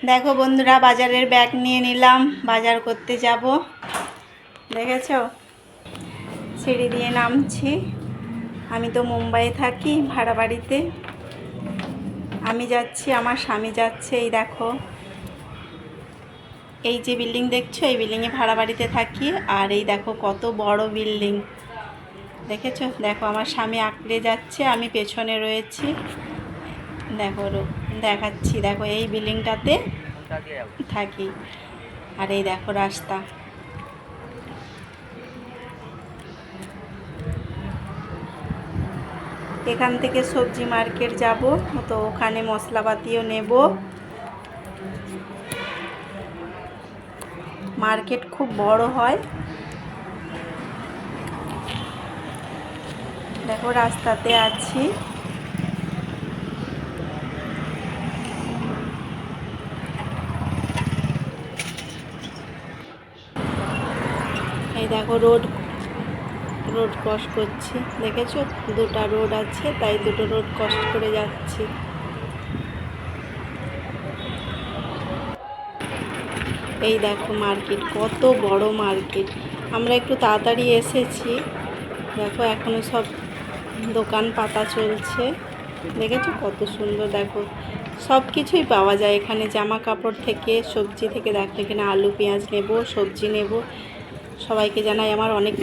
দেখো বন্ধুরা, বাজারের ব্যাগ নিয়ে নিলাম, বাজার করতে যাব। দেখেছো, সিঁড়ি দিয়ে নামছি। আমি তো মুম্বাইয়ে থাকি, ভাড়া বাড়িতে। আমি যাচ্ছি, আমার স্বামী যাচ্ছে। এই দেখো, এই যে বিল্ডিং দেখছো, এই বিল্ডিংয়ে ভাড়া বাড়িতে থাকি। আর এই দেখো কত বড় বিল্ডিং, দেখেছো? দেখো আমার স্বামী আঁকড়ে যাচ্ছে, আমি পেছনে রয়েছি। দেখো দেখাচ্ছি, দেখো এই বিল্ডিংটাতে থাকি। আর এই দেখো রাস্তা। এখান থেকে সবজি মার্কেট যাব, তো ওখানে মশলাপাতিও নেব। মার্কেট খুব বড় হয়। দেখো রাস্তাতে আছি। এই দেখো রোড ক্রস করছি, দেখেছো? দুটো রোড আছে, তাই দুটো রোড ক্রস করে যাচ্ছি। এই দেখো মার্কেট, কত বড় মার্কেট। আমরা একটু তাড়াতাড়ি এসেছি। দেখো এখনো সব দোকান পাতা চলছে, দেখেছো কত সুন্দর। দেখো সব কিছুই পাওয়া যায় এখানে, জামা কাপড় থেকে সবজি থেকে। দেখো এখানে আলু পেঁয়াজ নেব, সবজি নেব। সবাইকে জানাই আমার অনেক